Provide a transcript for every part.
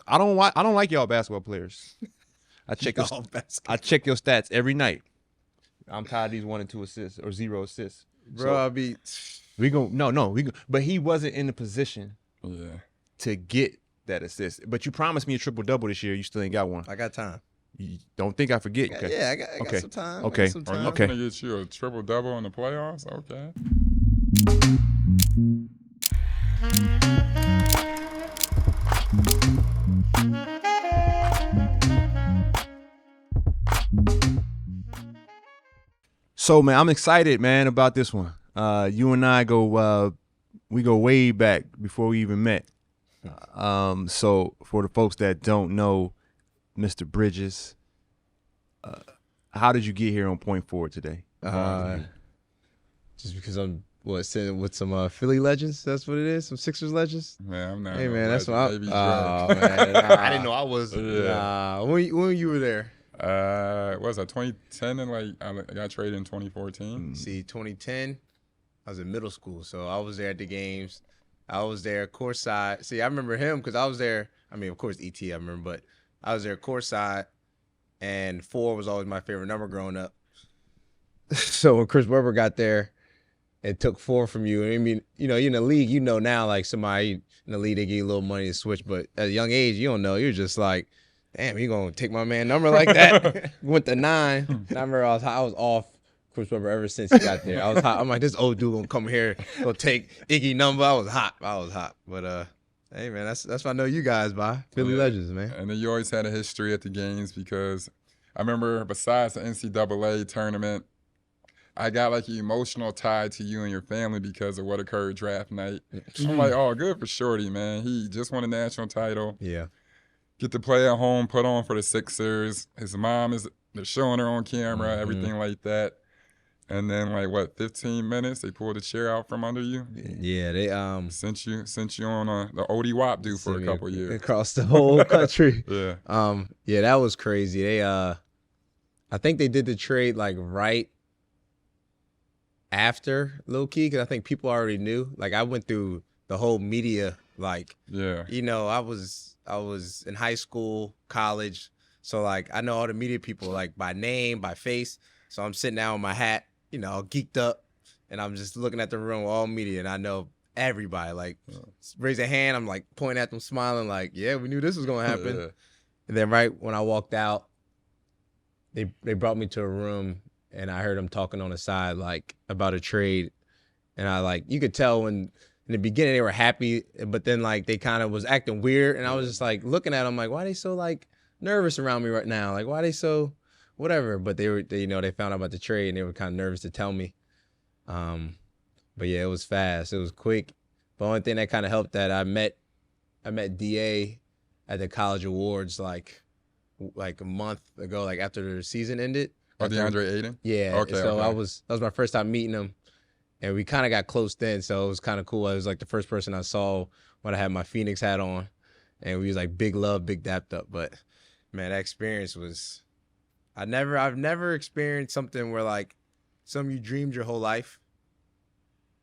I don't like y'all basketball players. I check your stats every night. I'm tired of these 1 and 2 assists or 0 assists. Bro, but he wasn't in the position to get that assist. But you promised me a triple-double this year. You still ain't got one. I got time. You don't think I forget? Okay. Yeah, I got some time. Okay. Are you going to get you a triple-double in the playoffs? Okay. So, man, I'm excited, man, about this one. You and I go way back before we even met. So for the folks that don't know Mr. Bridges, how did you get here on Point Forward today? Just because I'm sitting with some Philly legends. That's what it is. Some Sixers legends. Man, I'm not. Hey man, that's what I'm. Man, I didn't know I was. When you were there. What was that 2010 and I got traded in 2014? See, 2010, I was in middle school, so I was there at the games. I was there courtside. See, I remember him because I was there. I mean, of course, ET, I remember, but I was there courtside, and 4 was always my favorite number growing up. So when Chris Webber got there and took 4 from you, I mean, you're in the league, now, like somebody in the league, they give you a little money to switch, but at a young age, you don't know. You're just like, damn, you gonna take my man number like that? Went to 9. And I remember I was off Chris Webber ever since he got there. I was hot. I'm like, this old dude gonna come here, gonna take Iggy number. I was hot. But hey man, that's what I know you guys by. Philly legends, man. And then you always had a history at the games because I remember besides the NCAA tournament, I got like an emotional tie to you and your family because of what occurred draft night. I'm like, oh, good for Shorty, man. He just won a national title. Yeah. Get to play at home, put on for the Sixers. His mom they're showing her on camera, everything like that. And then 15 minutes, they pulled the chair out from under you. Yeah, they sent you on the OD WAP do for a couple years. Across the whole country. Yeah. Yeah, that was crazy. They I think they did the trade right after low key, because I think people already knew. Like I went through the whole media, I was in high school, college, so I know all the media people by name, by face. So I'm sitting down with my hat, geeked up, and I'm just looking at the room with all media, and I know everybody. Raise a hand, I'm pointing at them, smiling, yeah, we knew this was gonna happen. Yeah. And then right when I walked out, they brought me to a room, and I heard them talking on the side about a trade, and you could tell when. In the beginning, they were happy, but then they kind of was acting weird, and I was just looking at them why are they so nervous around me right now? Why are they so whatever? But they found out about the trade, and they were kind of nervous to tell me. But yeah, it was fast, it was quick. The only thing that kind of helped that I met DA at the college awards a month ago, after the season ended. Oh, Deandre Ayton? Yeah. Okay. So okay. that was my first time meeting him. And we kind of got close then, so it was kind of cool. I was the first person I saw when I had my Phoenix hat on, and we was big love, big dapped up. But man, that experience was, I've never experienced something where something you dreamed your whole life,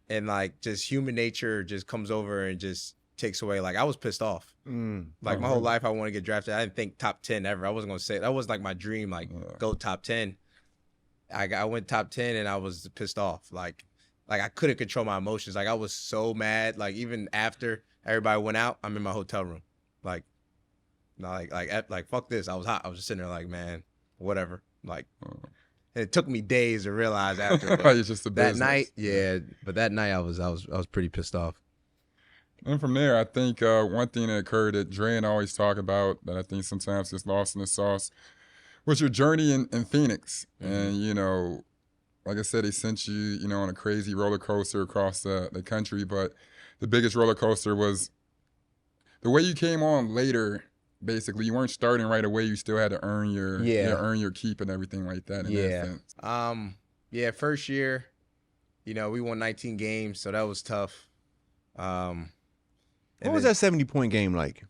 and just human nature just comes over and just takes away. I was pissed off. My whole life I wanted to get drafted. I didn't think top 10 ever. I wasn't gonna say that was my dream. Go top 10. I went top 10 and I was pissed off. I couldn't control my emotions. I was so mad. Even after everybody went out, I'm in my hotel room. Fuck this. I was hot. I was just sitting there man, whatever. And it took me days to realize after. It's just a that business. night, yeah. But that night I was pretty pissed off. And from there, I think one thing that occurred that Dre and I always talk about that I think sometimes is lost in the sauce was your journey in Phoenix. And, like I said, they sent you, on a crazy roller coaster across the country. But the biggest roller coaster was the way you came on later. Basically, you weren't starting right away. You still had to earn your keep and everything like that. In that sense. First year, we won 19 games, so that was tough. What was that 70-point game like?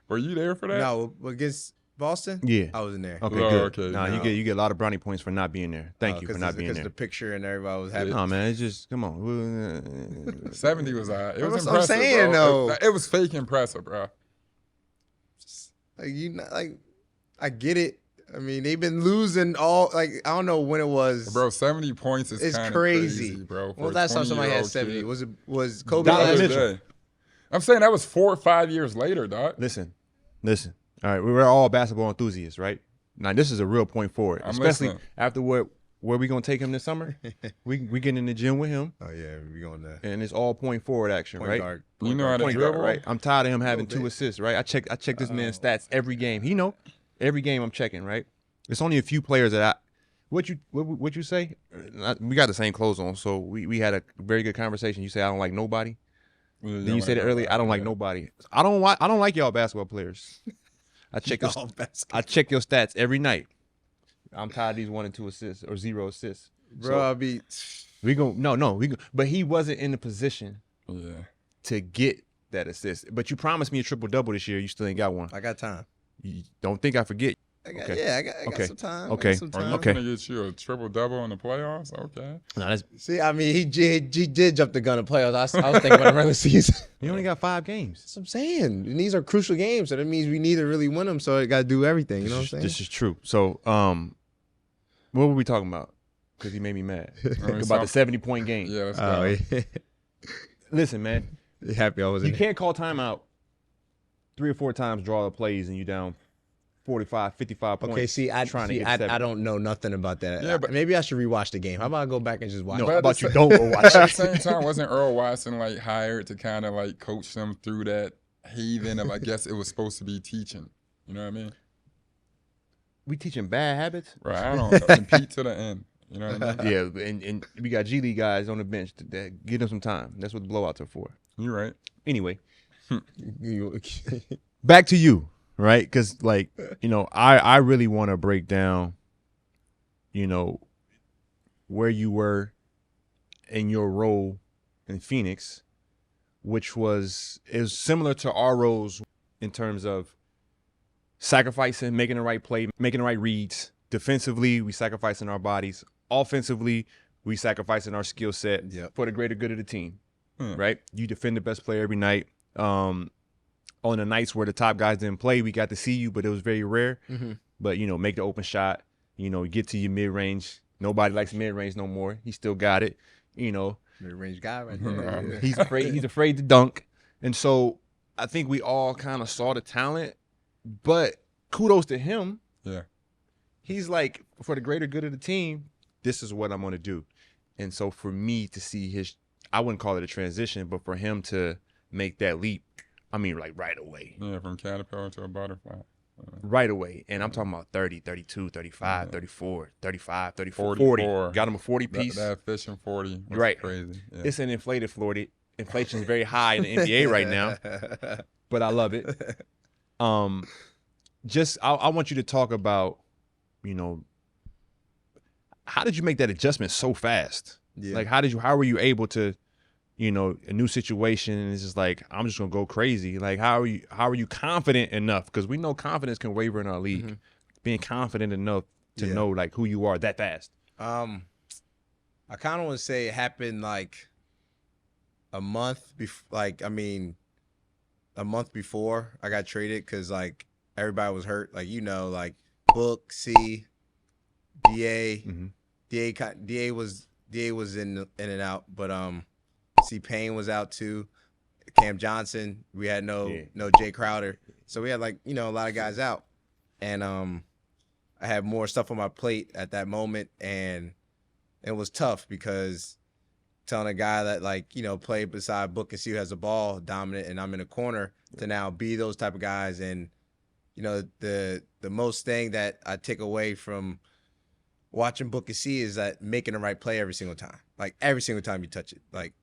Were you there for that? No, against Boston? Yeah. I was in there. Okay, good. Okay. No, you get a lot of brownie points for not being there. Thank you for not being there. Because the picture and everybody was happy. No, man, it's just, come on. 70 was it was That's impressive, what I'm saying, bro. though. It was fake impressive, bro. I get it. I mean, they've been losing all. Like, I don't know when it was. Bro, 70 points is It's kind of crazy, bro. Well, last time somebody had 70 kid. was Kobe Donovan last Mitchell. I'm saying that was 4 or 5 years later, dog. Listen. All right, we're all basketball enthusiasts, right? Now this is a real point forward, especially after where we gonna take him this summer. we get in the gym with him. Oh yeah, we going there. And it's all point forward action, Point right? guard. You know how to Point guard, dribble, right? I'm tired of him having 2 assists, right? I check this man's stats every game. He know every game I'm checking, right? It's only a few players that what you say? We got the same clothes on, so we had a very good conversation. You say I don't like nobody. Yeah, Then you said it earlier. I don't like nobody. I don't like y'all basketball players. I check your stats every night. I'm tired of these 1 and 2 assists or 0 assists. Bro, So, but he wasn't in the position to get that assist. But you promised me a triple double this year. You still ain't got one. I got time. You don't think I forget. I got Okay. some time. Okay. I got some Are time. you gonna get you a triple double in the playoffs? Okay. No, that's, See, I mean, he did jump the gun in playoffs. I was thinking about the regular season. he only got 5 games. That's what I'm saying. And these are crucial games, so that means we need to really win them. So I got to do everything. You know what I'm saying? This is true. So, what were we talking about? Because he made me mad about the 70-point game. Yeah, let's go. Yeah. Listen, man, You happy I wasn't you can't call timeout 3 or 4 times, draw the plays, and you down 45, 55 points. Okay, see, I don't know nothing about that. Yeah, but maybe I should rewatch the game. How about I go back and just watch No, it? how about you don't go watch At it? the same time, wasn't Earl Watson like hired to kind of like coach them through that haven of, I guess it was supposed to be teaching? You know what I mean? We teaching bad habits? Right. I don't compete to the end. You know what I mean? Yeah, and we got G League guys on the bench that give them some time. That's what the blowouts are for. You're right. Anyway, back to you, right? Because, like, you know, I really want to break down, you know, where you were in your role in Phoenix, which is similar to our roles in terms of sacrificing, making the right play, making the right reads. Defensively, we sacrificing our bodies. Offensively, we sacrificing our skill set for the greater good of the team, right? You defend the best player every night. On the nights where the top guys didn't play, we got to see you, but it was very rare. Mm-hmm. But, you know, make the open shot, you know, get to your mid-range. Nobody likes mid-range no more. He still got it, you know. Mid-range guy right there. He's afraid to dunk. And so I think we all kind of saw the talent, but kudos to him. Yeah. He's like, for the greater good of the team, this is what I'm going to do. And so for me to see I wouldn't call it a transition, but for him to make that leap, I mean, like right away. Yeah, from caterpillar to a butterfly. Right away. And I'm talking about 30, 32, 35, 34, 35, 34, 44. 40. Got him a 40 piece. That efficient 40 was Right. crazy. Yeah. It's an inflated 40. Inflation is very high in the NBA right now, but I love it. I want you to talk about, you know, how did you make that adjustment so fast? Yeah. Like, how were you able to, you know, a new situation and it's just like, I'm just gonna go crazy. Like, how are you confident enough? Because we know confidence can waver in our league. Mm-hmm. Being confident enough to know like who you are that fast. I kind of want to say it happened like a month before. A month before I got traded because like everybody was hurt. Like, you know, like Book, C, DA, DA was in and out, but C Payne was out too. Cam Johnson, we had no Jay Crowder, so we had like, you know, a lot of guys out, and I had more stuff on my plate at that moment, and it was tough because telling a guy that, like, you know, played beside Book and C who has the ball dominant and I'm in a corner to now be those type of guys. And, you know, the most thing that I take away from watching Book and C is that making the right play every single time. Like, every single time you touch it. Like,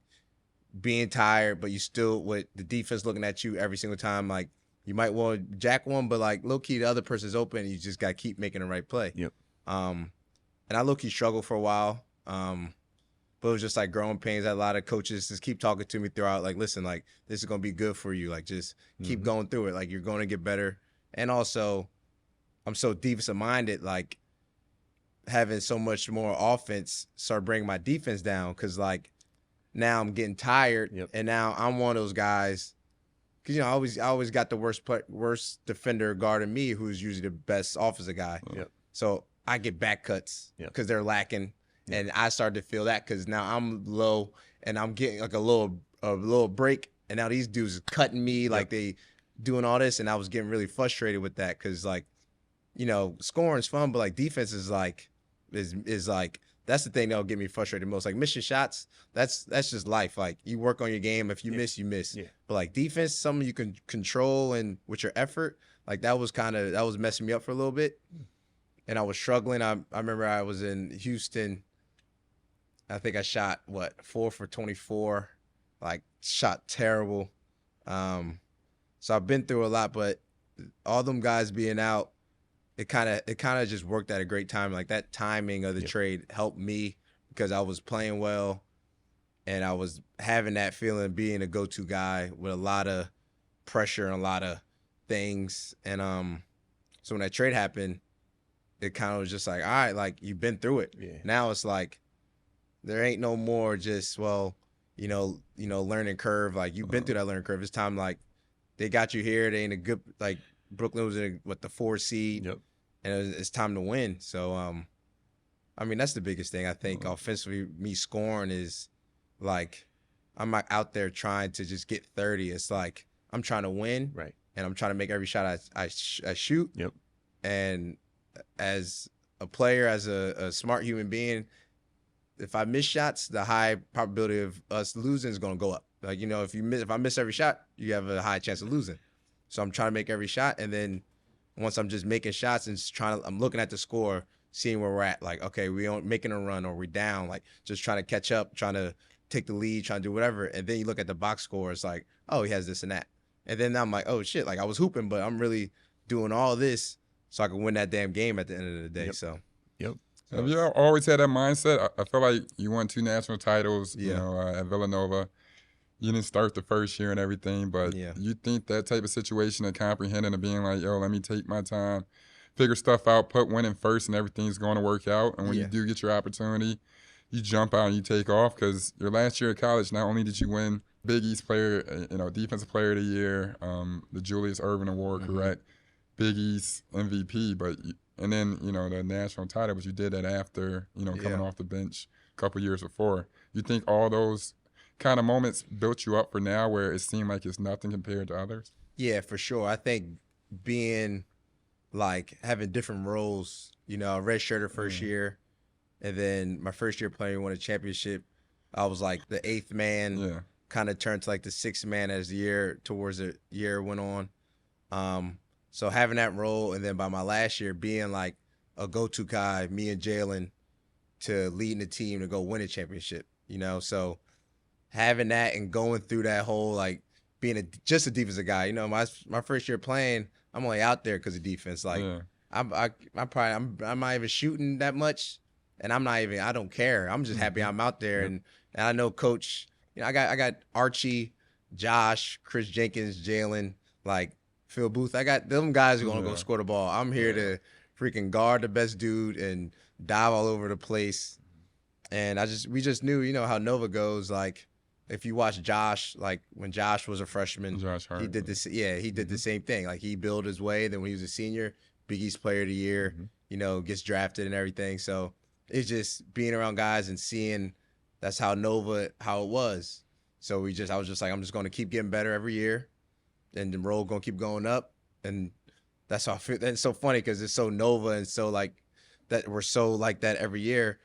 being tired, but you still, with the defense looking at you every single time, like, you might want to jack one, but, like, low-key, the other person's open, and you just got to keep making the right play. Yep. And I low-key struggled for a while. But it was just like growing pains. A lot of coaches just keep talking to me throughout, like, listen, like, this is going to be good for you. Like, just keep going through it. Like, you're going to get better. And also, I'm so defensive-minded, like, having so much more offense started bringing my defense down because, like, now I'm getting tired. Yep. And now I'm one of those guys because I always got the worst defender guarding me, who's usually the best offensive guy. Yep. So I get back cuts because they're lacking, and I started to feel that because now I'm low and I'm getting like a little break, and now these dudes are cutting me like they doing all this, and I was getting really frustrated with that because like, scoring is fun, but like defense is like that's the thing that'll get me frustrated most. Like missing shots, that's just life. Like you work on your game. If you miss, you miss. Yeah. But like defense, something you can control and with your effort, like that was messing me up for a little bit. And I was struggling. I remember I was in Houston. I think I shot 4 for 24, like shot terrible. So I've been through a lot, but all them guys being out, it kind of just worked at a great time. Like that timing of the trade helped me because I was playing well, and I was having that feeling of being a go-to guy with a lot of pressure and a lot of things. And so when that trade happened, it kind of was just like, all right, like you've been through it. Yeah. Now it's like there ain't no more just learning curve. Like you've been through that learning curve. It's time like they got you here. They ain't a good like. Brooklyn was in the 4 seed, and it's time to win. So, I mean, that's the biggest thing. I think offensively, me scoring is like I'm not out there trying to just get 30. It's like I'm trying to win, right? And I'm trying to make every shot I shoot. Yep. And as a player, as a smart human being, if I miss shots, the high probability of us losing is going to go up. Like if I miss every shot, you have a high chance of losing. So I'm trying to make every shot, and then once I'm just making shots and I'm looking at the score, seeing where we're at. Like, okay, we aren't making a run or we down. Like, just trying to catch up, trying to take the lead, trying to do whatever. And then you look at the box score, it's like, oh, he has this and that. And then I'm like, oh shit, like I was hooping, but I'm really doing all this so I can win that damn game at the end of the day. So, have you always had that mindset? I feel like you won 2 national titles, at Villanova. You didn't start the first year and everything, but you think that type of situation and comprehending and being like, yo, let me take my time, figure stuff out, put winning first, and everything's going to work out. And when you do get your opportunity, you jump out and you take off. Because your last year at college, not only did you win Big East player, defensive player of the year, the Julius Erving Award, correct? Big East MVP, and then, the national title, but you did that after, coming off the bench a couple years before. You think all those kind of moments built you up for now where it seemed like it's nothing compared to others? Yeah, for sure. I think being like having different roles, red shirter first year, and then my first year playing, won a championship. I was like the 8th man, kind of turned to like the 6th man as the year went on. So having that role, and then by my last year being like a go-to guy, me and Jalen, to leading the team to go win a championship, so having that and going through that whole like being just a defensive guy, my first year playing, I'm only out there because of defense. Like I'm not even shooting that much, and I don't care. I'm just happy I'm out there, and I know Coach. I got Archie, Josh, Chris Jenkins, Jalen, like Phil Booth. I got them guys who are gonna go score the ball. I'm here to freaking guard the best dude and dive all over the place. And we just knew, how Nova goes. Like, if you watch Josh, like when Josh was a freshman, he did this. Yeah, he did the same thing. Like he built his way. Then when he was a senior, Big East Player of the Year, gets drafted and everything. So it's just being around guys and seeing that's how it was. So I was just like, I'm just going to keep getting better every year, and the role going to keep going up. And that's how I feel. That's so funny because it's so Nova and so like that we're so like that every year.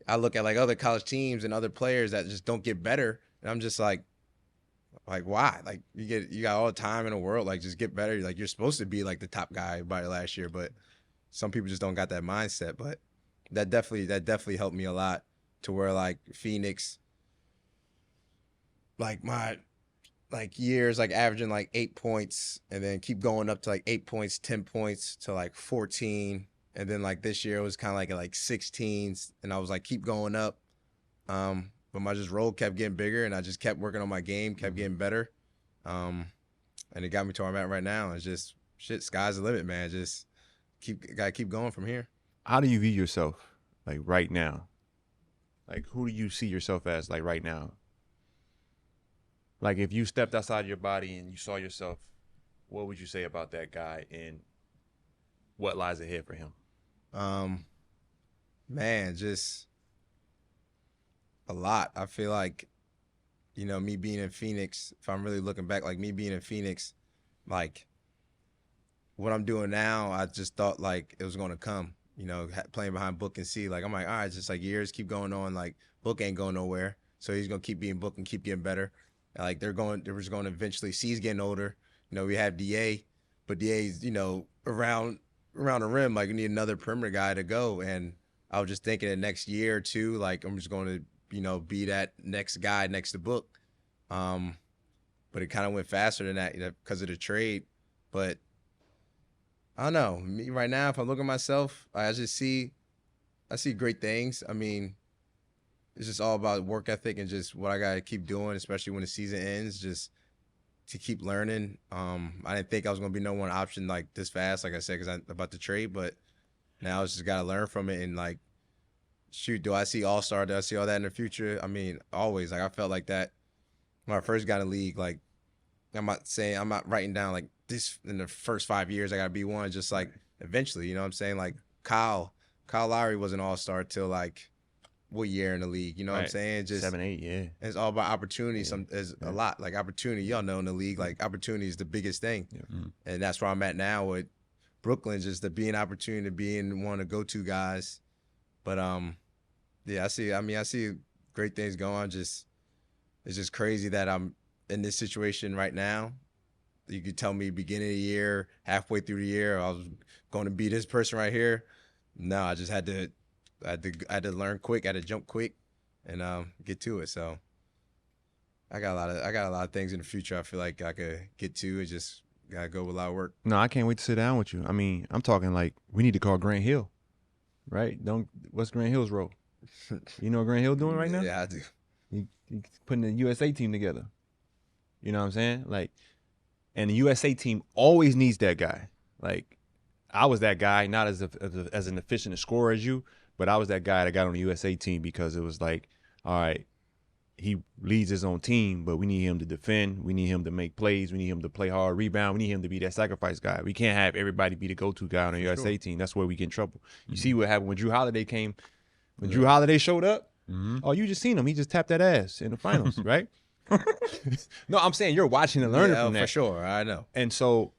I look at like other college teams and other players that just don't get better. And I'm just like why? Like you got all the time in the world, like just get better. Like you're supposed to be like the top guy by last year, but some people just don't got that mindset. But that definitely helped me a lot to where like Phoenix, like my years like averaging like 8 points and then keep going up to like 8 points, 10 points to like 14. And then like this year it was kind of like at like 16s, and I was like keep going up. But my just role kept getting bigger, and I just kept working on my game, kept getting better. And it got me to where I'm at right now. It's just shit, sky's the limit, man. Just gotta keep going from here. How do you view yourself like right now? Like who do you see yourself as like right now? Like if you stepped outside your body and you saw yourself, what would you say about that guy and what lies ahead for him? Man, just a lot. I feel like, me being in Phoenix, if I'm really looking back, like me being in Phoenix, like what I'm doing now, I just thought like it was going to come, playing behind Book and C. Like, I'm like, all right, just like years keep going on. Like Book ain't going nowhere. So he's going to keep being Book and keep getting better. Like they're just going to eventually, C's getting older. We have DA, but DA's, around the rim, like we need another perimeter guy to go. And I was just thinking the next year or two, like I'm just going to, be that next guy next to Book. But it kind of went faster than that, because of the trade. But I don't know. Me right now, if I look at myself, I see great things. I mean, it's just all about work ethic and just what I got to keep doing, especially when the season ends, just to keep learning. I didn't think I was going to be no one option like this fast, like I said, because I'm about to trade. But now I just got to learn from it and, like, shoot, do I see all-star? Do I see all that in the future? I mean, always. Like, I felt like that when I first got in the league. Like, I'm not writing down, like, this in the first 5 years I got to be one. Just, like, eventually, you know what I'm saying? Like, Kyle Lowry was an all-star till, like, what year in the league? You know what I'm saying? Just 7, 8, yeah. It's all about opportunity. There's a lot. Like, opportunity, y'all know in the league, like, opportunity is the biggest thing. Yeah. And that's where I'm at now with Brooklyn, just to be an opportunity to be in one of the go-to guys. But yeah, I see great things going. It's just crazy that I'm in this situation right now. You could tell me beginning of the year, halfway through the year, I was going to be this person right here. No, I just had to learn quick, I had to jump quick and get to it. So I got a lot of things in the future I feel like I could get to. It just gotta go with a lot of work. No, I can't wait to sit down with you. I mean, I'm talking like we need to call Grant Hill, right? What's Grant Hill's role? You know what Grant Hill doing right now? Yeah, I do. He's putting the USA team together. You know what I'm saying? Like, and the USA team always needs that guy. Like, I was that guy, not as an efficient scorer as you, but I was that guy that got on the USA team because it was like, all right, he leads his own team, but we need him to defend. We need him to make plays. We need him to play hard, rebound. We need him to be that sacrifice guy. We can't have everybody be the go-to guy on the USA team. That's where we get in trouble. You see what happened when Drew Holiday came. When Drew Holiday showed up, oh, you just seen him. He just tapped that ass in the finals, right? No, I'm saying you're watching and learning from that. For sure, I know. And so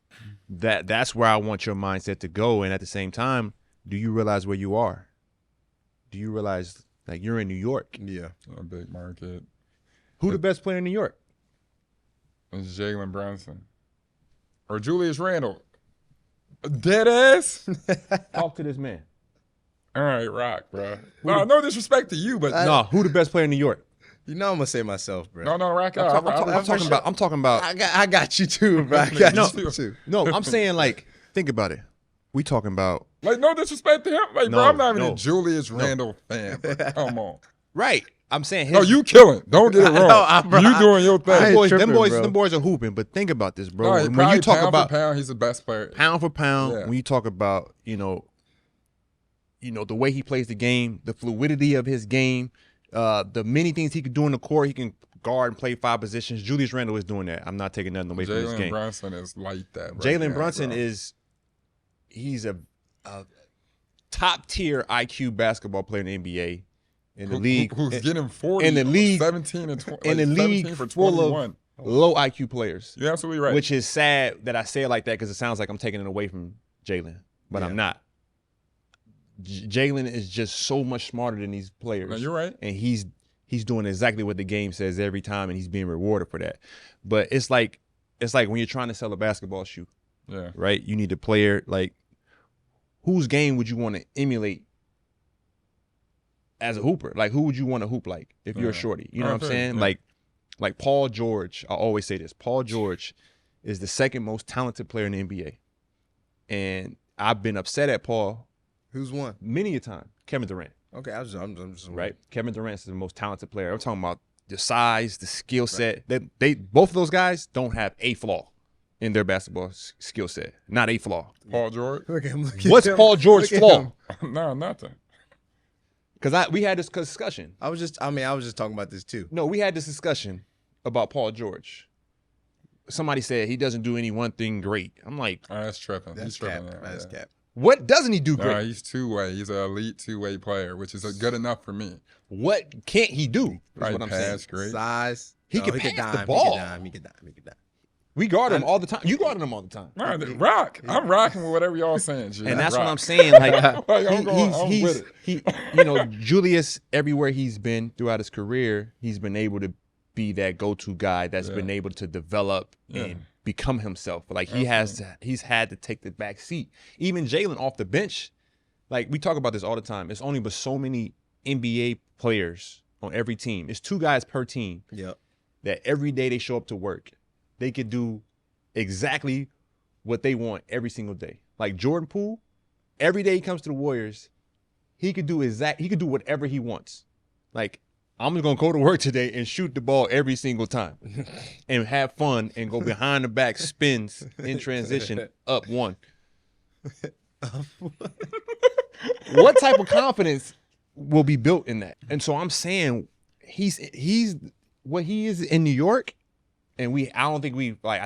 that's where I want your mindset to go. And at the same time, do you realize where you are? Do you realize, like, you're in New York? Yeah. A big market. Who the best player in New York? It's Jalen Brunson. Or Julius Randle. Dead ass? Talk to this man. All right, rock, bro. No disrespect to you, but no, who the best player in New York? You know I'm gonna say myself, bro. No, rock out. I'm talking about. I got you too, bro. I got you too. No, I'm saying, like, think about it. We talking about, like, no disrespect to him, like, No, bro. I'm not even no. a Julius Randle fan. Bro. Come on. right? I'm saying his, No, you killing. Don't get it wrong. You doing your thing. them boys are hooping. But think about this, bro. No, when you talk pound about for pound, he's the best player. Pound for pound, Yeah. when you talk about, the way he plays the game, the fluidity of his game, the many things he could do in the court. He can guard and play 5 positions. Julius Randle is doing that. I'm not taking nothing away from his game. Jalen Brunson is like that. Jalen Brunson he's a top tier IQ basketball player in the NBA, in the league, who's getting 40 in the league, 17 and 20, in the league 17 for full 21. of low IQ players. You're absolutely right. Which is sad that I say it like that because it sounds like I'm taking it away from Jalen, but I'm not. Jalen is just so much smarter than these players. No, you're right. And he's doing exactly what the game says every time, and he's being rewarded for that. But it's like when you're trying to sell a basketball shoe. Yeah. Right? You need a player, like, whose game would you want to emulate as a hooper? Like, who would you want to hoop like if you're a shorty? You know what I'm saying? Yeah. Like Paul George, I always say this. Paul George is the second most talented player in the NBA. And I've been upset at Paul. Who's one? Many a time. Kevin Durant. Okay, I'm just right. Kevin Durant is the most talented player. I'm talking about the size, the skill set. Right. They both of those guys don't have a flaw in their basketball skill set. Not a flaw. Paul George. What's Paul George's flaw? No, nothing. Because we had this discussion. I was just talking about this too. No, we had this discussion about Paul George. Somebody said he doesn't do any one thing great. I'm like, Oh, that's tripping. That's He's cap. tripping. That's cap. what doesn't he do No, great? he's two-way. He's an elite two-way player, which is good enough for me. What can't he do? Is Right, what I'm saying. pass, great. Size. He can pass the ball. He could dime. We guard him all the time. You guarded him all the time. Right, rock. I'm rocking with whatever y'all saying, G. And that's rock. what I'm saying. Like, I'm with it. Julius, everywhere he's been throughout his career, he's been able to be that go-to guy that's been able to develop and become himself. Like he's had to take the back seat. Even Jalen off the bench, like we talk about this all the time. It's only but so many NBA players on every team. It's 2 guys per team. Yep. That every day they show up to work, they could do exactly what they want every single day. Like Jordan Poole, every day he comes to the Warriors, he could do whatever he wants. Like, I'm just gonna go to work today and shoot the ball every single time and have fun and go behind the back spins in transition up 1. What type of confidence will be built in that? And so I'm saying he's what he is in New York. And I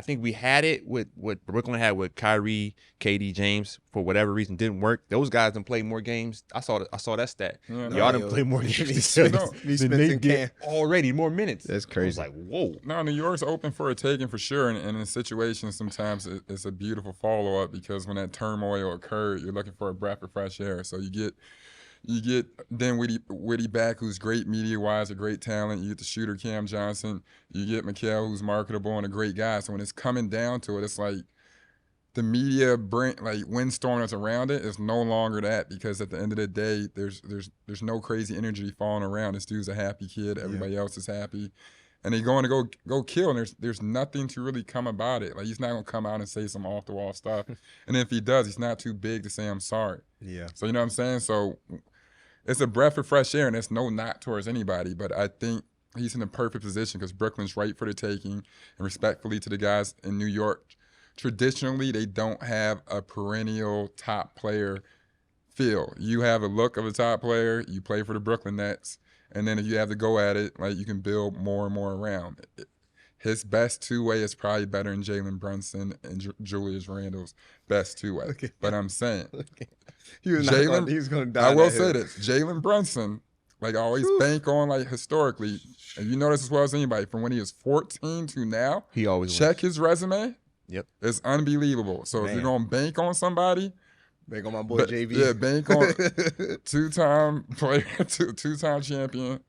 think we had it with what Brooklyn had with Kyrie, KD, James. For whatever reason, didn't work. Those guys done played more games. I saw that stat. Y'all done played more games than they did already, more minutes. That's crazy. I was like, whoa. No, New York's open for a taking for sure. And in situations, sometimes it's a beautiful follow-up because when that turmoil occurred, you're looking for a breath of fresh air. So you get Dinwiddie back, who's great media-wise, a great talent. You get the shooter Cam Johnson. You get Mikal, who's marketable and a great guy. So when it's coming down to it, it's like the media windstorm that's around it is no longer that, because at the end of the day, there's no crazy energy falling around. This dude's a happy kid. Everybody else is happy. And they're going to go kill, and there's nothing to really come about it. Like, he's not going to come out and say some off-the-wall stuff. And if he does, he's not too big to say, I'm sorry. Yeah. So you know what I'm saying? So it's a breath of fresh air, and it's no knock towards anybody. But I think he's in the perfect position because Brooklyn's right for the taking. And respectfully to the guys in New York, traditionally they don't have a perennial top player feel. You have a look of a top player. You play for the Brooklyn Nets. And then if you have to go at it, like, you can build more and more around. His best two-way is probably better than Jalen Brunson and Julius Randle's best two-way. Okay. But I'm saying, he was going to die. I will say this: Jalen Brunson, like, I always bank on, like, historically, and you know this as well as anybody, from when he was 14 to now, he always check his resume. Yep, it's unbelievable. So if you're gonna bank on somebody, bank on my boy JV. Yeah, bank on two-time player, two-time champion,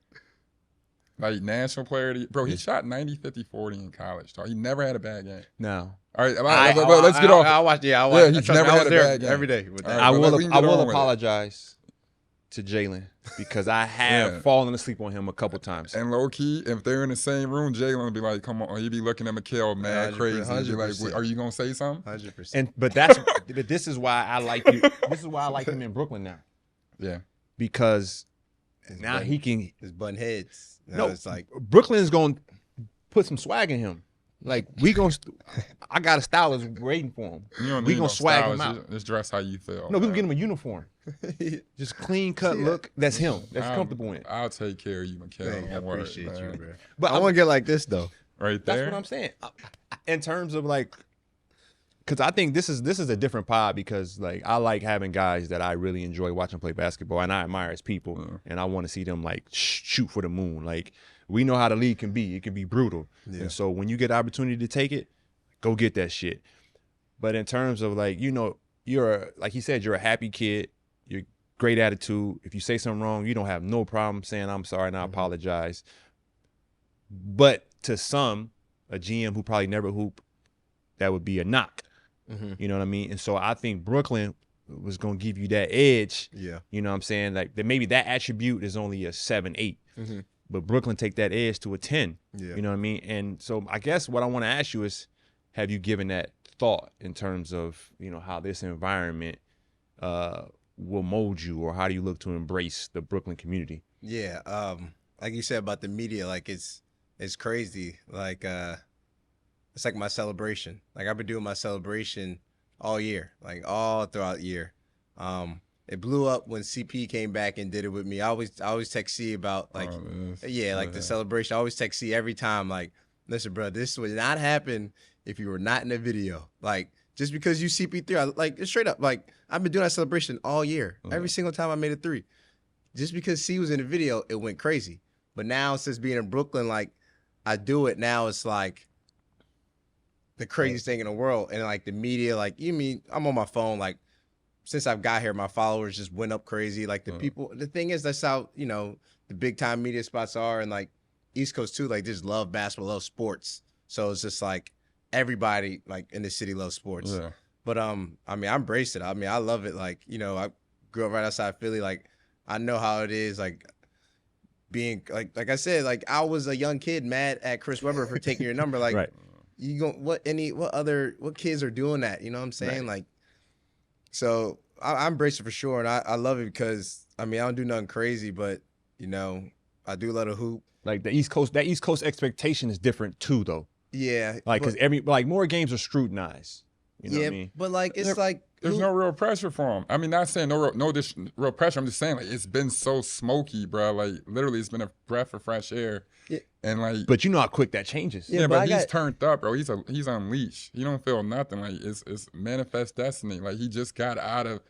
like national player. Bro, he shot 90, 50, 40 in college. He never had a bad game. No. All right, let's get off. I watched. Yeah, he's never had a bad game every day. With that. I will apologize to Jalen because I have fallen asleep on him a couple times. And low key, if they're in the same room, Jalen will be like, "Come on," he'd be looking at Mikal mad crazy. He'd be like, "Are you gonna say something?" 100%. But this is why I like you. This is why I like him in Brooklyn now. Yeah, because now he can. His bun heads. No, it's like Brooklyn's gonna put some swag in him. Like, I got a stylist waiting for him. We gonna swag him out. Just dress how you feel. No, we gonna get him a uniform. Just clean cut look. That's him. That's comfortable in. I'll take care of you, Mikal. I appreciate you, bro. But I want to get like this though. Right there. That's what I'm saying. In terms of, like, because I think this is a different pod, because, like, I like having guys that I really enjoy watching play basketball and I admire as people, and I want to see them, like, shoot for the moon. Like, we know how the league can be. It can be brutal. Yeah. And so when you get the opportunity to take it, go get that shit. But in terms of, like, like he said, you're a happy kid. You're great attitude. If you say something wrong, you don't have no problem saying I'm sorry and I apologize. But to some, a GM who probably never hoop, that would be a knock. You know what I mean? And so I think Brooklyn was going to give you that edge. Yeah. You know what I'm saying? Like, maybe that attribute is only a 7, 8. But Brooklyn take that edge to a 10. Yeah. You know what I mean? And so I guess what I want to ask you is, have you given that thought in terms of, how this environment will mold you, or how do you look to embrace the Brooklyn community? Yeah. Like you said about the media, like, it's crazy. Like, it's like my celebration. Like, I've been doing my celebration all year, like all throughout the year. It blew up when CP came back and did it with me. I always text C about, like, the celebration. I always text C every time, like, listen, bro, this would not happen if you were not in the video. Like, just because you CP3, like, straight up, like, I've been doing that celebration all year. Every single time I made a 3. Just because C was in the video, it went crazy. But now, since being in Brooklyn, like, I do it now, it's like the craziest thing in the world. And, like, the media, like, I'm on my phone, like, since I've got here, my followers just went up crazy. Like, the people, the thing is, that's how, the big time media spots are. And, like, East Coast too, like, just love basketball, love sports. So it's just like everybody like in the city loves sports. Yeah. But I embraced it. I love it. Like, I grew up right outside Philly. Like, I know how it is. Like, being like I said, like, I was a young kid mad at Chris Webber for taking your number. Like, right. What kids are doing that? You know what I'm saying? Right. Like, so I embrace it for sure, and I love it because I don't do nothing crazy, but I do love to hoop. Like that East Coast expectation is different too, though. Yeah, like because more games are scrutinized. You know what I mean? But like there's no real pressure for him. Not saying no real pressure. I'm just saying like it's been so smoky, bro. Like literally, it's been a breath of fresh air. Yeah. And like, but you know how quick that changes. Yeah, but he's turned up, bro. He's unleashed. He don't feel nothing. Like it's manifest destiny. Like he just got out of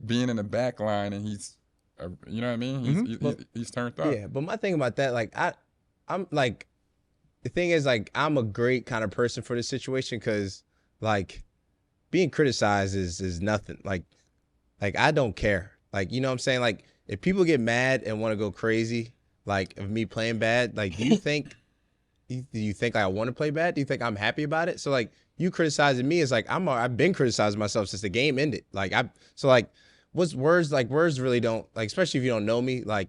being in the back line, and he's. You know what I mean? He's turned up. Yeah, but my thing about that, like, I'm like, the thing is, like, I'm a great kind of person for this situation because, like, being criticized is nothing. Like, I don't care. Like, you know what I'm saying? Like, if people get mad and want to go crazy, like, of me playing bad, like, do you think I want to play bad? Do you think I'm happy about it? So, like, you criticizing me is like, I've been criticizing myself since the game ended. Words really don't, like, especially if you don't know me, like,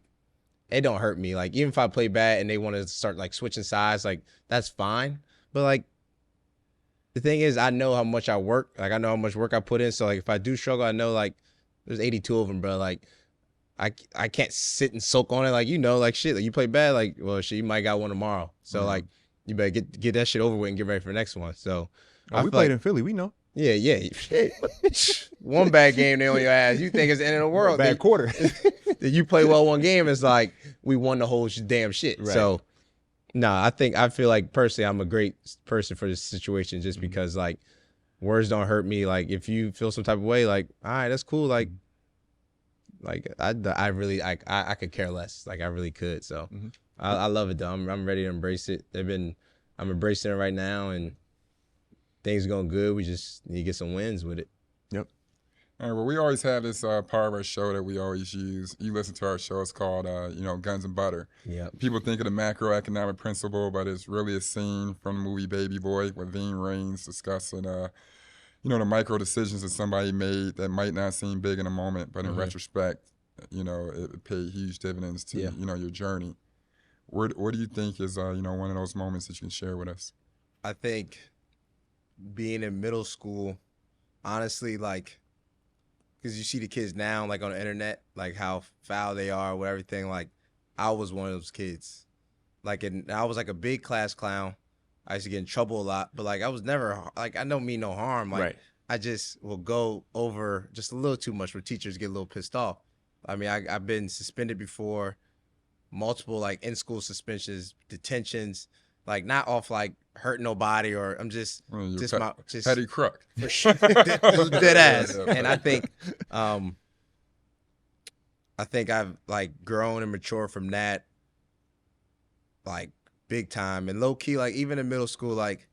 it don't hurt me. Like, even if I play bad and they want to start, like, switching sides, like, that's fine. But, like, the thing is, I know how much I work. Like, I know how much work I put in. So, like, if I do struggle, I know, like, there's 82 of them, bro. Like, I can't sit and soak on it. Like, like, shit, like, you play bad, like, well, shit, you might got one tomorrow. So, like, you better get that shit over with and get ready for the next one. So, we played in Philly. We know. Yeah. One bad game they on your ass. You think it's the end of the world. Bad quarter. That you play well one game, it's like we won the whole damn shit. Right. So, I feel like personally I'm a great person for this situation just because like words don't hurt me. Like if you feel some type of way, like all right, that's cool. Like I really I could care less. Like I really could. So I love it though. I'm ready to embrace it. I'm embracing it right now and. Things going good. We just need to get some wins with it. Yep. All right. Well, we always have this part of our show that we always use. You listen to our show. It's called, Guns and Butter. Yeah. People think of the macroeconomic principle, but it's really a scene from the movie Baby Boy with Veen Raines discussing, the micro decisions that somebody made that might not seem big in a moment, but in retrospect, it paid huge dividends to, your journey. What do you think is, one of those moments that you can share with us? I think being in middle school, honestly, like, because you see the kids now, like, on the internet, like, how foul they are with everything. Like, I was one of those kids. Like, and I was, like, a big class clown. I used to get in trouble a lot. But, like, I was never, like, I don't mean no harm. Like, right. I just will go over just a little too much where teachers get a little pissed off. I mean, I've been suspended before, multiple, like, in-school suspensions, detentions, like, not off, like, hurt nobody or I'm just petty crook. Dead ass. Yeah. And I think I've like grown and matured from that like big time. And low key, like even in middle school, like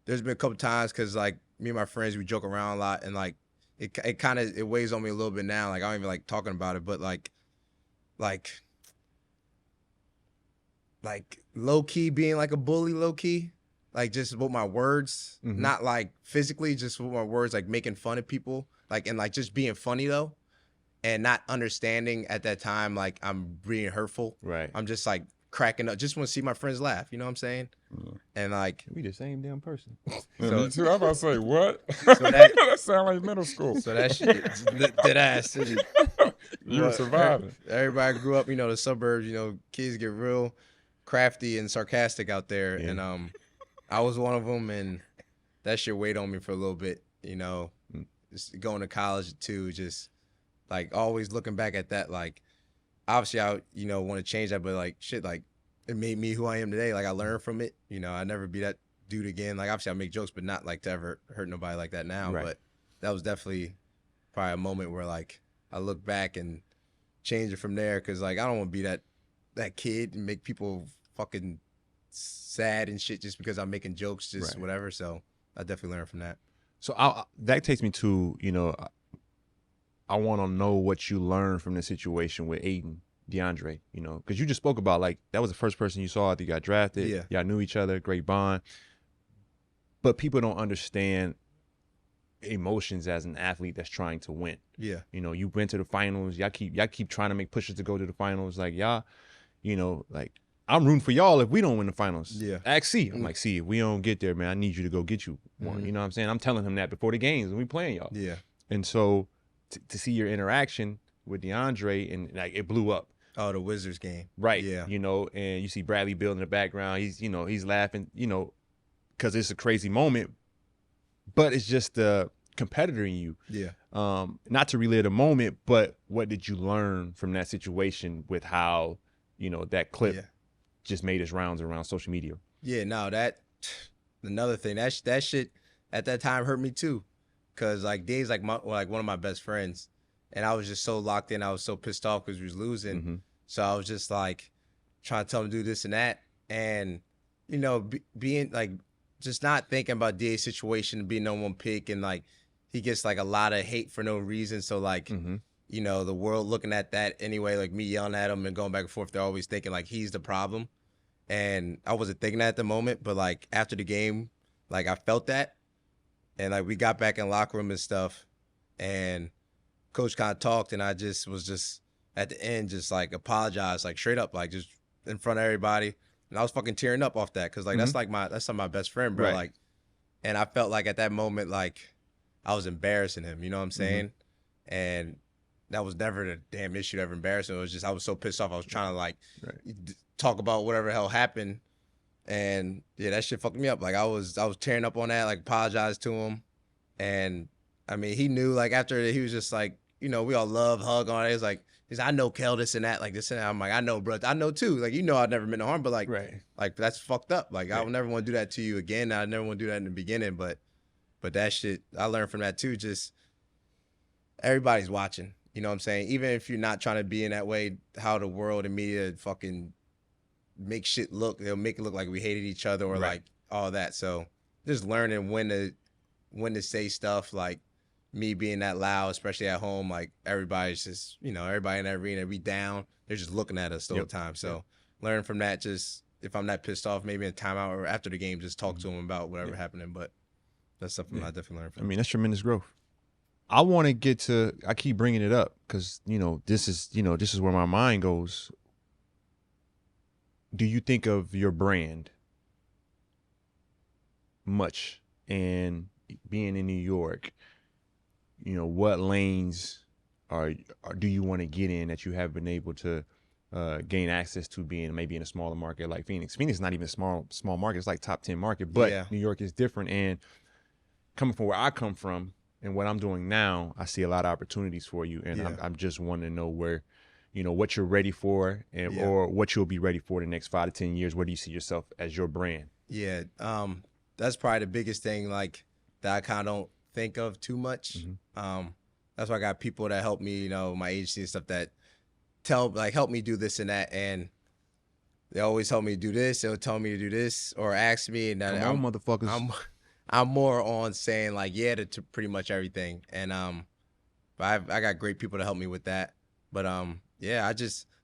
there's been a couple times because like me and my friends we joke around a lot and like it kind of it weighs on me a little bit now. Like I don't even like talking about it, but like low key being like a bully, low key, like just with my words, not like physically, just with my words, like making fun of people, like and like just being funny though, and not understanding at that time like I'm being hurtful. Right. I'm just like cracking up, just want to see my friends laugh. You know what I'm saying? Yeah. And like we the same damn person. So, me too. I'm about to say what? So that sound like middle school. So that shit, dead ass. You were surviving. Everybody grew up, the suburbs. Kids get real crafty and sarcastic out there, and I was one of them, and that shit weighed on me for a little bit. Just going to college too, just like always looking back at that, like obviously I want to change that, but like shit, like it made me who I am today. Like I learned from it. You know, I never be that dude again. Like obviously I make jokes, but not like to ever hurt nobody like that now. Right. But that was definitely probably a moment where like I look back and change it from there, because like I don't want to be that kid and make people fucking sad and shit just because I'm making jokes, just whatever. So I definitely learned from that. So that takes me to, you know, I want to know what you learned from the situation with Ayton, Deandre, you know, because you just spoke about like that was the first person you saw after you got drafted. Yeah. Y'all knew each other, great bond. But people don't understand emotions as an athlete that's trying to win. Yeah. You know, you went to the finals. Y'all keep trying to make pushes to go to the finals. Like y'all, you know, like I'm rooting for y'all if we don't win the finals. Yeah. Ask C. I'm like, C, if we don't get there, man, I need you to go get you one. You know what I'm saying? I'm telling him that before the games when we playing y'all. Yeah. And so to see your interaction with DeAndre, and like it blew up. Oh, the Wizards game. Right. Yeah. You know, and you see Bradley Beal in the background. He's, you know, he's laughing, you know, because it's a crazy moment. But it's just the competitor in you. Yeah. Not to relive the moment, but what did you learn from that situation with how, you know, that clip just made its rounds around social media? Yeah, no, another thing, that shit at that time hurt me too. Cause like Dave's like one of my best friends, and I was just so locked in. I was so pissed off because we was losing. So I was just like trying to tell him to do this and that, and you know, being like just not thinking about Dave's situation, being no one pick, and like he gets like a lot of hate for no reason. So like, you know, the world looking at that anyway, like me yelling at him and going back and forth, they're always thinking like he's the problem, and I wasn't thinking that at the moment, but like after the game, like I felt that. And like we got back in locker room and stuff, and coach kind of talked, and I just was just at the end just like apologized, like straight up, like just in front of everybody, and I was fucking tearing up off that, because like that's like that's my best friend, bro. Like, and I felt like at that moment like I was embarrassing him, you know what I'm saying? And that was never the damn issue to ever embarrass him. It was just I was so pissed off. I was trying to like talk about whatever the hell happened. And yeah, that shit fucked me up. Like I was tearing up on that, like apologized to him. And I mean, he knew like after he was just like, you know, we all love, hug on it. He's like, I know Kel, this and that, like this and that. I'm like, I know, bro. I know too. Like, you know, I'd never meant no harm, but like, like that's fucked up. Like I would never want to do that to you again. I never want to do that in the beginning, but that shit, I learned from that too. Just everybody's watching, you know what I'm saying? Even if you're not trying to be in that way, how the world and media fucking make shit look, they'll make it look like we hated each other or like all that. So just learning when to say stuff, like me being that loud, especially at home, like everybody's just, you know, everybody in that arena, we down, they're just looking at us the whole time. So learn from that, just if I'm not pissed off, maybe in a timeout or after the game, just talk to them about whatever happening. But that's something I definitely learned from. I mean, that's tremendous growth. I want to get to, I keep bringing it up because, you know, this is where my mind goes. Do you think of your brand much, and being in New York, you know, what lanes do you want to get in that you have been able to gain access to, being maybe in a smaller market like Phoenix? Phoenix is not even a small market. It's like top 10 market, but New York is different. And coming from where I come from and what I'm doing now, I see a lot of opportunities for you. And I'm just wanting to know where, you know, what you're ready for, and or what you'll be ready for the next 5 to 10 years. Where do you see yourself as your brand? Yeah, that's probably the biggest thing, like that I kind of don't think of too much. That's why I got people that help me, you know, my agency and stuff, that help me do this and that, and they always help me do this. They'll tell me to do this or ask me, and motherfuckers. I'm more on saying like to pretty much everything, and but I got great people to help me with that. But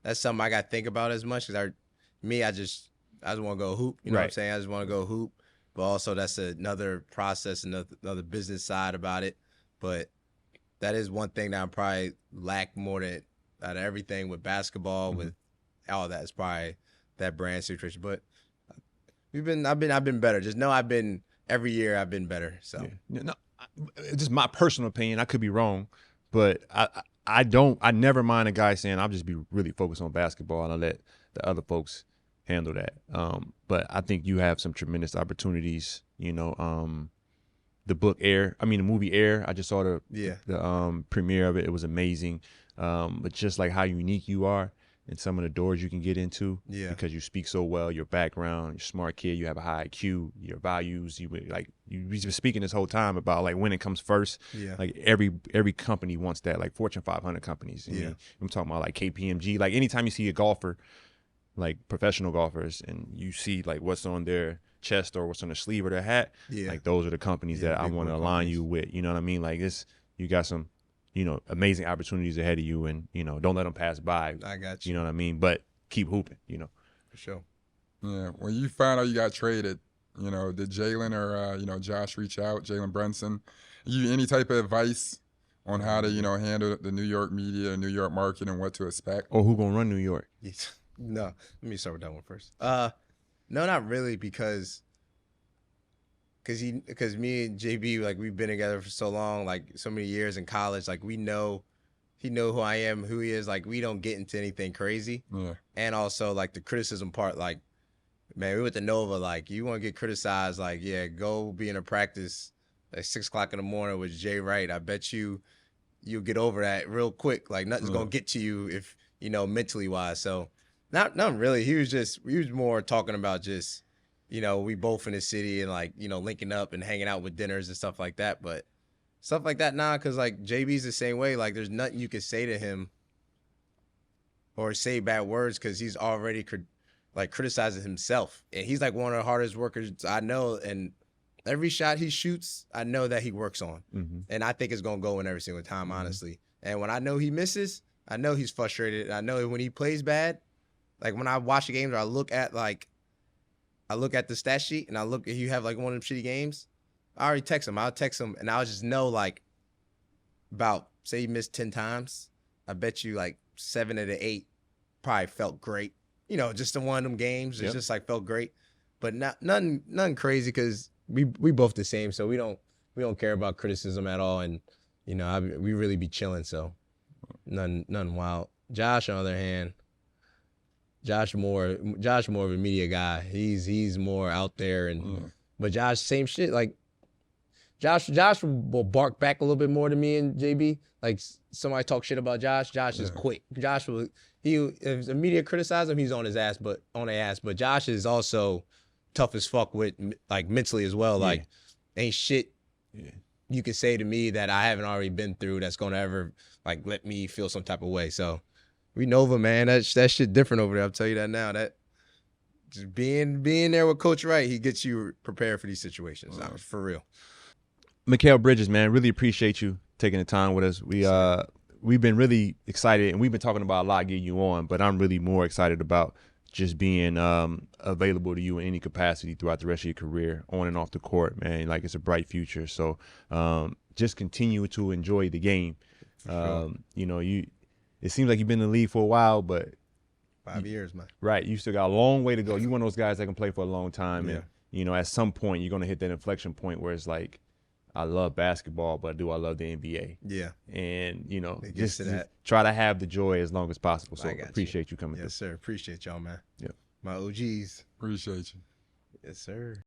that's something I got to think about as much, because I just want to go hoop. You know what I'm saying? I just want to go hoop. But also that's another process, another business side about it. But that is one thing that I probably lack more than out of everything with basketball, with all that, is probably that brand situation. But I've been better. Just know every year I've been better. So no, just my personal opinion. I could be wrong, but I never mind a guy saying I'll just be really focused on basketball and I'll let the other folks handle that. But I think you have some tremendous opportunities. You know, the movie Air. I just saw the premiere of it. It was amazing. But just like how unique you are, and some of the doors you can get into because you speak so well, your background, you're a smart kid, you have a high IQ, your values, you've been speaking this whole time about like winning comes first. Like every company wants that, like Fortune 500 companies. I'm talking about like KPMG. Like anytime you see a golfer, like professional golfers, and you see like what's on their chest or what's on their sleeve or their hat, like those are the companies that I want to align you with. You know what I mean? Like this, you got some, amazing opportunities ahead of you, and don't let them pass by. I got you. You know what I mean? But keep hooping. For sure. Yeah. When you found out you got traded, did Jalen or Josh reach out? Jalen Brunson, any type of advice on how to handle the New York media, New York market, and what to expect? Or who gonna run New York? No, let me start with that one first. No, not really, because me and JB, like, we've been together for so long, like so many years in college, like he know who I am, who he is, like we don't get into anything crazy. And also like the criticism part, like, man, we went to Nova, like you want to get criticized, like, go be in a practice at 6 o'clock in the morning with Jay Wright. I bet you'll get over that real quick. Like nothing's gonna get to you if mentally wise. So not really. He was more talking about just, we both in the city and like, linking up and hanging out with dinners and stuff like that. But stuff like that, nah, because like JB's the same way. Like there's nothing you could say to him or say bad words because he's already criticizing himself. And he's like one of the hardest workers I know. And every shot he shoots, I know that he works on. And I think it's going to go in every single time, honestly. And when I know he misses, I know he's frustrated. I know when he plays bad, like when I watch the games or I look at the stat sheet and I look if you have like one of them shitty games, I already text him. I'll text him and I'll just know like about, say you missed 10 times, I bet you like 7 of the 8 probably felt great. Just in one of them games, it's just like felt great. But nothing crazy because we both the same, so we don't care about criticism at all, and we really be chilling, so nothing wild. Josh, on the other hand, Josh more of a media guy. He's more out there, and but Josh, same shit. Like Josh will bark back a little bit more to me and JB. Like somebody talk shit about Josh is quick. Josh if the media criticize him, he's on his ass, but But Josh is also tough as fuck with like mentally as well. Like ain't shit you can say to me that I haven't already been through that's gonna ever like let me feel some type of way. So we Nova, man, that shit different over there. I'll tell you that now. That just being there with Coach Wright, he gets you prepared for these situations. For real. Mikal Bridges, man, really appreciate you taking the time with us. We've been really excited, and we've been talking about a lot getting you on, but I'm really more excited about just being available to you in any capacity throughout the rest of your career, on and off the court, man. Like, it's a bright future. So just continue to enjoy the game. Sure. It seems like you've been in the league for a while, but 5 years, man. Right. You still got a long way to go. You're one of those guys that can play for a long time. And, at some point, you're going to hit that inflection point where it's like, I love basketball, but do I love the NBA? Yeah. And, just try to have the joy as long as possible. So I appreciate you coming through. Yes, sir. Appreciate y'all, man. Yeah. My OGs. Appreciate you. Yes, sir.